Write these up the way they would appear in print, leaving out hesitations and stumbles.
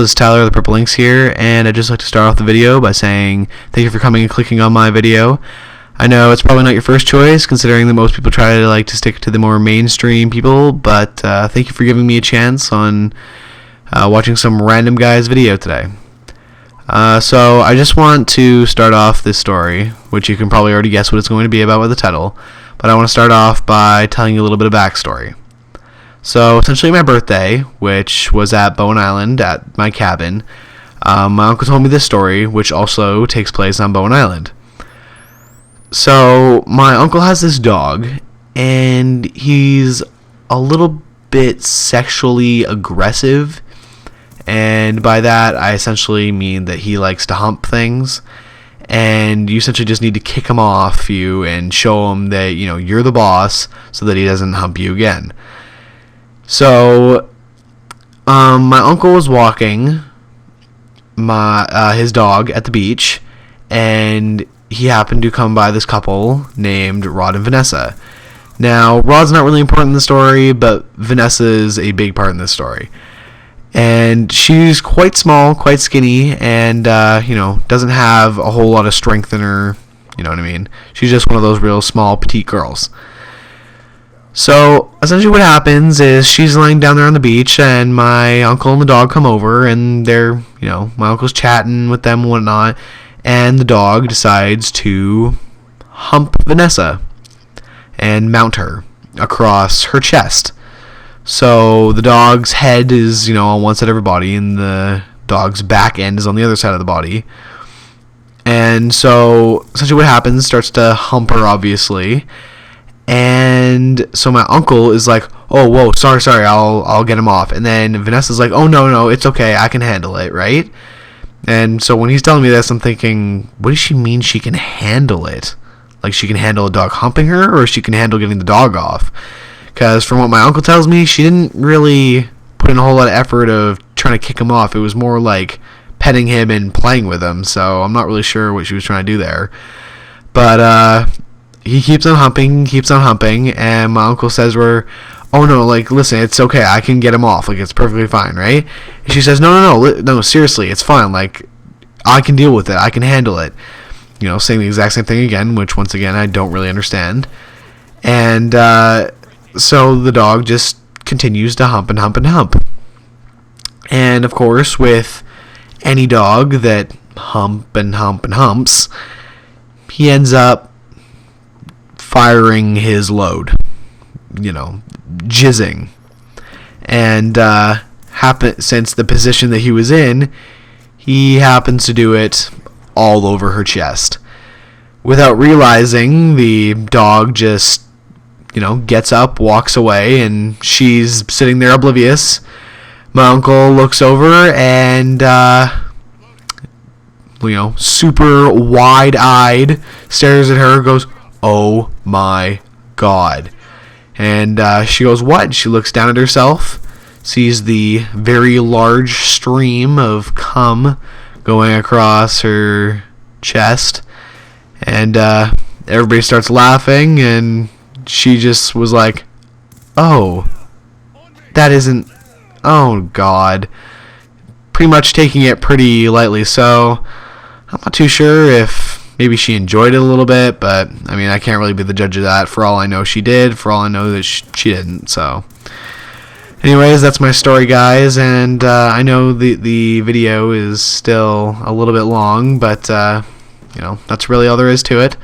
it's Tyler, the Purple Links here, and I'd just like to start off the video by saying thank you for coming and clicking on my video. I know it's probably not your first choice, considering that most people try to like to stick to the more mainstream people, but thank you for giving me a chance on watching some random guy's video today. So I just want to start off this story, which you can probably already guess what it's going to be about with the title, but I want to start off by telling you a little bit of backstory. So essentially my birthday, which was at Bowen Island at my cabin, my uncle told me this story, which also takes place on Bowen Island. So my uncle has this dog, and he's a little bit sexually aggressive, and by that I essentially mean that he likes to hump things, and you essentially just need to kick him off you and show him that, you know, you're the boss so that he doesn't hump you again. So my uncle was walking his dog at the beach, and he happened to come by this couple named Rod and Vanessa. Now, Rod's not really important in the story, but Vanessa is a big part in this story. And she's quite small, quite skinny, and, you know, doesn't have a whole lot of strength in her, you know what I mean? She's just one of those real small, petite girls. So, essentially what happens is she's laying down there on the beach, and my uncle and the dog come over, and they're, you know, my uncle's chatting with them and whatnot, and the dog decides to hump Vanessa and mount her across her chest. So the dog's head is, you know, on one side of her body, and the dog's back end is on the other side of the body. And so essentially what happens, starts to hump her, obviously. And so my uncle is like, oh, whoa, sorry, I'll get him off. And then Vanessa's like, oh, no, it's okay, I can handle it, right? And so when he's telling me this, I'm thinking, what does she mean she can handle it? Like, she can handle a dog humping her, or she can handle getting the dog off? Because from what my uncle tells me, she didn't really put in a whole lot of effort of trying to kick him off. It was more like petting him and playing with him, so I'm not really sure what she was trying to do there. But he keeps on humping, and my uncle says oh no, like, listen, it's okay, I can get him off, like, it's perfectly fine, right? And she says, no, seriously, it's fine, like, I can deal with it, I can handle it. You know, saying the exact same thing again, which, once again, I don't really understand. And, so the dog just continues to hump and hump and hump. And, of course, with any dog that humps, he ends up firing his load, you know, jizzing. And since the position that he was in, he happens to do it all over her chest. Without realizing, the dog just, you know, gets up, walks away, and she's sitting there oblivious. My uncle looks over and, you know, super wide-eyed, stares at her, goes, oh my God. And she goes, what? She looks down at herself, sees the very large stream of cum going across her chest, and everybody starts laughing, and she just was like, oh, that isn't, oh God. Pretty much taking it pretty lightly, so I'm not too sure if maybe she enjoyed it a little bit, but I mean, I can't really be the judge of that. For all I know, she did. For all I know, that she didn't. So, anyways, that's my story, guys. And I know the video is still a little bit long, but you know, that's really all there is to it.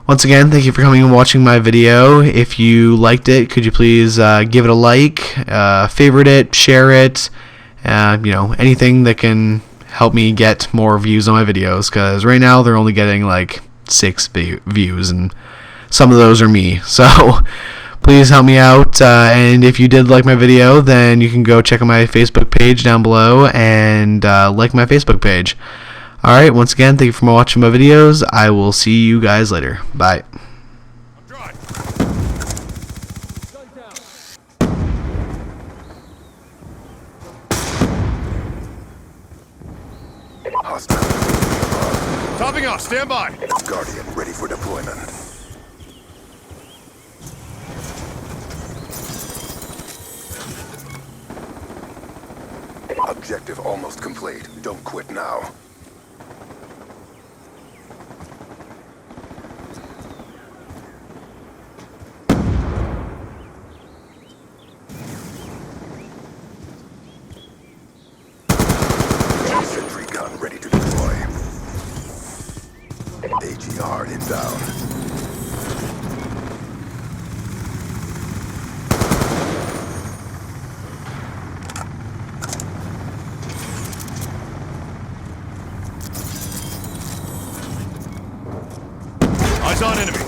Once again, thank you for coming and watching my video. If you liked it, could you please give it a like, favorite it, share it, you know, anything that can help me get more views on my videos, because right now they're only getting like 6 views, and some of those are me. So please help me out, and if you did like my video, then you can go check out my Facebook page down below and like my Facebook page. Alright, once again, thank you for watching my videos. I will see you guys later. Bye. Topping off, stand by. Guardian ready for deployment. Objective almost complete. Don't quit now. Sentry gun ready to deploy. AGR inbound. Eyes on enemy.